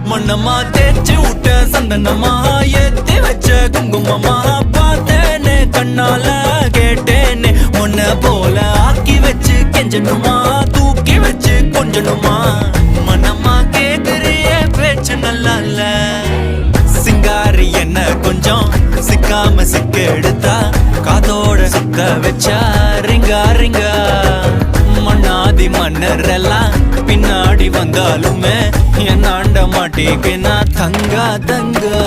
மண்ணமா தேய்ச்சி விட்ட சந்தனமா ஏத்தி வச்ச குங்குமமா பார்த்தேனே கண்ணால கேட்டேனே உன்ன போல ஆக்கி வச்சு கெஞ்சணுமா தூக்கி வச்சு கொஞ்சணுமா மனமா கேக்குறிய பேச்சு நல்லா இல்ல சிங்காரி என்ன கொஞ்சம் சிக்காம சிக்க எடுத்தா காதோட சுக்க வச்சா ரிங்கா ரிங்கா மண்ணாதி மன்னர் எல்லாம் பின்னாடி வந்தாலுமே என் ஆண்ட மாட்டேக்கு நான் தங்கா தங்கா